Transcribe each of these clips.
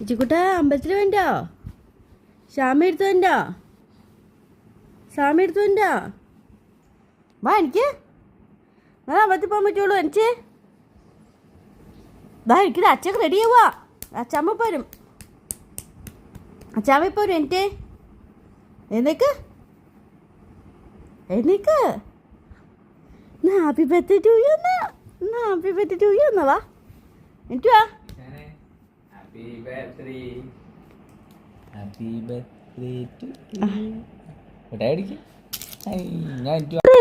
ഇച്ചിക്കുട്ട അമ്പലത്തിൽ വേണ്ടോ? സ്വാമി എടുത്തുണ്ടോ? സ്വാമി എടുത്തുണ്ടോ? വാ എനിക്ക് അമ്പലത്തിൽ പോകാൻ പറ്റുള്ളൂ. എനിക്ക് വാ എനിക്കിത് അച്ഛക്ക് റെഡി ആവുക. അച്ചാമ്മ പോരും, അച്ചാമ്മ പോരും. എനിക്ക് എന്നേക്ക് എന്നേക്ക് ഹാപ്പി ബർത്ത്ഡേ ടു യു എന്നാ, ഹാപ്പി ബർത്ത്ഡേ ടു യു എന്നാ. വാ എനിക്ക് വാ. Happy birthday. Happy birthday to you. Daddy.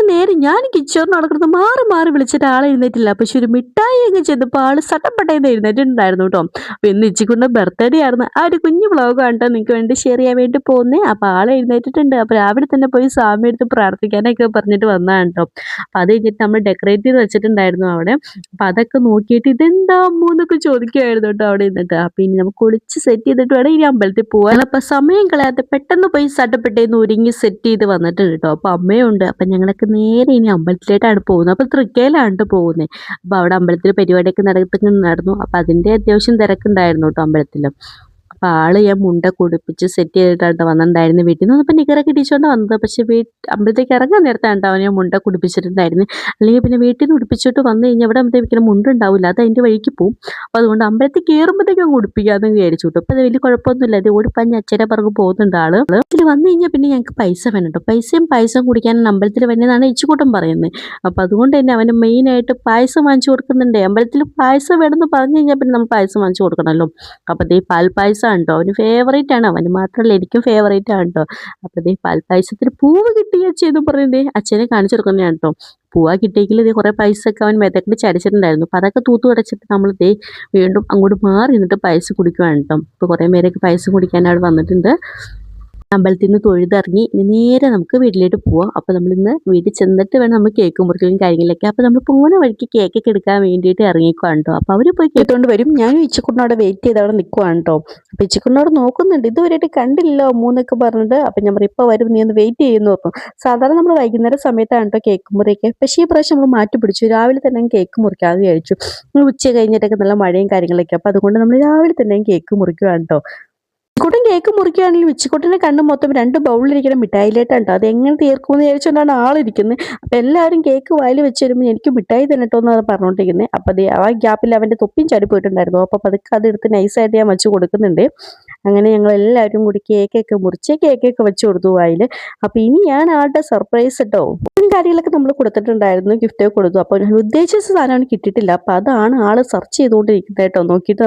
നേരം ഞാൻ കിച്ചോറിന് നടക്കുന്നത് മാറി മാറി വിളിച്ചിട്ട് ആളെ എഴുന്നേറ്റില്ല. പക്ഷെ ഒരു മിഠായി അങ്ങ് ചെന്നപ്പോൾ ആള് സട്ടപ്പെട്ടേന്ന് എഴുന്നേറ്റിട്ടുണ്ടായിരുന്നു കേട്ടോ. അപ്പം ഇന്ന് ഇച്ചിക്കൊണ്ട് ബർത്ത്ഡേ ആയിരുന്നു. ആ ഒരു കുഞ്ഞു വ്ളോഗാണ് കേട്ടോ നിങ്ങൾക്ക് വേണ്ടി ഷെയർ ചെയ്യാൻ വേണ്ടി പോകുന്നേ. അപ്പം ആളെ എഴുന്നേറ്റിട്ടുണ്ട്. അപ്പം രാവിലെ തന്നെ പോയി സ്വാമി എടുത്ത് പ്രാർത്ഥിക്കാനൊക്കെ പറഞ്ഞിട്ട് വന്നതാണ് കേട്ടോ. അപ്പം അത് കഴിഞ്ഞിട്ട് നമ്മൾ ഡെക്കറേറ്റ് ചെയ്ത് വെച്ചിട്ടുണ്ടായിരുന്നു അവിടെ. അപ്പം അതൊക്കെ നോക്കിയിട്ട് ഇതെന്താ അമ്മൂന്നൊക്കെ ചോദിക്കുമായിരുന്നു കേട്ടോ അവിടെ നിന്നിട്ട്. അപ്പം ഇനി നമുക്ക് കുളിച്ച് സെറ്റ് ചെയ്തിട്ട് വേണം ഇനി അമ്പലത്തിൽ പോകാൻ. അപ്പം സമയം കളയാതെ പെട്ടെന്ന് പോയി സട്ടപ്പെട്ടേന്ന് ഒരുങ്ങി സെറ്റ് ചെയ്ത് വന്നിട്ടുണ്ട് കേട്ടോ. അപ്പം അമ്മയുണ്ട്. അപ്പം ഞങ്ങളൊക്കെ നേരെ ഇനി അമ്പലത്തിലേട്ടാണ് പോകുന്നത്. അപ്പോൾ തൃക്കയിലാണ് പോകുന്നത്. അപ്പോൾ അവിടെ അമ്പലത്തിൽ പരിപാടിയൊക്കെ നടന്നു. അപ്പോൾ അതിൻ്റെ അത്യാവശ്യം തിരക്കുണ്ടായിരുന്നു കേട്ടോ അമ്പലത്തിൽ. അപ്പോൾ ആള് ഞാൻ മുണ്ട കുടിപ്പിച്ച് സെറ്റ് ചെയ്തിട്ടാണ് വന്നിട്ടുണ്ടായിരുന്നു. വീട്ടിൽ നിന്ന് വന്നപ്പോൾ നിക്കറൊക്കെ ഇടിച്ചുകൊണ്ട് വന്നത്. പക്ഷേ അമ്പലത്തേക്ക് ഇറങ്ങാൻ നേരത്താണ് അവൻ ഞാൻ മുണ്ട കുടിപ്പിച്ചിട്ടുണ്ടായിരുന്നു. അല്ലെങ്കിൽ പിന്നെ വീട്ടിൽ നിന്ന് ഉടുപ്പിച്ചിട്ട് വന്നു കഴിഞ്ഞാൽ അവിടെ അമ്പലത്തേക്ക് മുണ്ടുണ്ടാവില്ല, അത് അതിൻ്റെ വഴിക്ക് പോകും. അപ്പോൾ അതുകൊണ്ട് അമ്പലത്തിൽ കയറുമ്പോഴത്തേക്കും ഉടുപ്പിക്കാമെന്ന് വിചാരിച്ചു കേട്ടോ. അപ്പോൾ അത് വലിയ കുഴപ്പമൊന്നുമില്ല. അത് ഓടിപ്പഞ്ഞ് അച്ഛനെ പറഞ്ഞ് പോകുന്നുണ്ട് ആള്. ഇതിൽ വന്നു കഴിഞ്ഞാൽ പിന്നെ ഞങ്ങൾക്ക് പൈസ വേണം കേട്ടോ. പായസം കുടിക്കാനാണ് അമ്പലത്തിൽ വേണ്ടതെന്നാണ് ഇച്ചുകൂട്ടം പറയുന്നത്. അപ്പോൾ അതുകൊണ്ട് തന്നെ അവന് മെയിനായിട്ട് പായസം വാങ്ങിച്ചു കൊടുക്കുന്നുണ്ട്. അമ്പലത്തിൽ പായസം വേണമെന്ന് പറഞ്ഞു കഴിഞ്ഞാൽ പിന്നെ നമ്മൾ പായസം വാങ്ങിച്ചു കൊടുക്കണമല്ലോ. അപ്പോൾ ദേ പാൽപ്പായസം കേട്ടോ അവന് ഫേവറേറ്റ് ആണ്. അവന് മാത്രമല്ല എനിക്കും ഫേവറേറ്റ് ആണ് കേട്ടോ. അപ്പോൾ ദേ പാൽപ്പായസത്തിന് പൂവ് കിട്ടിയ അച്ഛന്ന് പറയുന്നത് അച്ഛനെ കാണിച്ചു കൊടുക്കുന്നതാണ് കേട്ടോ. പൂവാ കിട്ടിയെങ്കിൽ ഇത് കുറേ പൈസ ഒക്കെ അവൻ മെതക്കിട്ട് ചടിച്ചിട്ടുണ്ടായിരുന്നു. അപ്പോൾ അതൊക്കെ തൂത്തുടച്ചിട്ട് നമ്മൾ ദേ വീണ്ടും അങ്ങോട്ട് മാറി നിന്നിട്ട് പായസം കുടിക്കുവാണ് കേട്ടോ. ഇപ്പോൾ കുറേ പേരൊക്കെ പായസം കുടിക്കാൻ അവിടെ വന്നിട്ടുണ്ട്. അമ്പലത്തിൽ നിന്ന് തൊഴുതിറങ്ങി ഇനി നേരെ നമുക്ക് വീട്ടിലേക്ക് പോവാം. അപ്പോൾ നമ്മളിന്ന് വീട്ടിൽ ചെന്നിട്ട് വേണം നമ്മൾ കേക്ക് മുറിക്കുകയും കാര്യങ്ങളൊക്കെ. അപ്പോൾ നമ്മൾ പോകുന്ന വഴിക്ക് കേക്കൊക്കെ എടുക്കാൻ വേണ്ടിയിട്ട് ഇറങ്ങിക്കുവാണ് കേട്ടോ. അപ്പോൾ അവർ പോയി കേട്ടുകൊണ്ട് വരും. ഞാനും ഇച്ചിക്കുണ്ണോടെ വെയിറ്റ് ചെയ്ത് അവിടെ നിൽക്കുവാണ് കേട്ടോ. അപ്പോൾ ഇച്ചിക്കുണ്ണോട് നോക്കുന്നുണ്ട്, ഇതുവരെയായിട്ട് കണ്ടില്ലോ മൂന്നൊക്കെ പറഞ്ഞിട്ട്. അപ്പം ഞാൻ പറയും ഇപ്പോൾ വരും, നീ ഒന്ന് വെയിറ്റ് ചെയ്യുന്നു പറഞ്ഞു. സാധാരണ നമ്മൾ വൈകുന്നേരം സമയത്താണ് കേട്ടോ കേക്ക് മുറിയൊക്കെ. പക്ഷേ ഈ പ്രാവശ്യം നമ്മൾ മാറ്റി പിടിച്ചു. രാവിലെ തന്നെ കേക്ക് മുറിക്കാമെന്ന് വിചാരിച്ചു. ഉച്ച കഴിഞ്ഞിട്ടൊക്കെ നല്ല മഴയും കാര്യങ്ങളൊക്കെ. അപ്പോൾ അതുകൊണ്ട് നമ്മൾ രാവിലെ തന്നെ കേക്ക് മുറിക്കുവാണ് കേട്ടോ. ഇച്ചിക്കുട്ടൻ കേക്ക് മുറിക്കുകയാണെങ്കിൽ ഇച്ചിക്കുട്ടൻ്റെ കണ്ണ് മൊത്തം 2 ബൗളിലിരിക്കുന്ന മിഠായിലേട്ടാണ് കേട്ടോ. അത് എങ്ങനെ തീർക്കുമെന്ന് വിചാരിച്ചുകൊണ്ടാണ് ആളിരിക്കുന്നത്. അപ്പം എല്ലാവരും കേക്ക് വായിൽ വെച്ച് വരുമ്പോൾ എനിക്ക് മിഠായി തന്നെ കേട്ടോ എന്നാണ് പറഞ്ഞുകൊണ്ടിരിക്കുന്നത്. അപ്പം അത് ആ ഗ്യാപ്പിൽ അവൻ്റെ തൊപ്പിയും ചാടി പോയിട്ടുണ്ടായിരുന്നു. അപ്പോൾ പതുക്കെ അതെടുത്ത് നൈസായിട്ട് ഞാൻ വെച്ച് കൊടുക്കുന്നുണ്ട്. അങ്ങനെ ഞങ്ങൾ എല്ലാവരും കൂടി കേക്കൊക്കെ മുറിച്ച് കേക്കൊക്കെ വെച്ച് കൊടുത്തു വായിൽ. അപ്പോൾ ഇനിയാണ് ആളുടെ സർപ്രൈസ് കേട്ടോ. കാര്യങ്ങളൊക്കെ നമ്മൾ കൊടുത്തിട്ടുണ്ടായിരുന്നു, ഗിഫ്റ്റൊക്കെ കൊടുത്തു. അപ്പോൾ ഞാൻ ഉദ്ദേശിച്ച സാധനമാണ് കിട്ടിയിട്ടില്ല. അപ്പോൾ അതാണ് ആൾ സെർച്ച് ചെയ്തുകൊണ്ടിരിക്കുന്നത് കേട്ടോ. നോക്കിയിട്ട്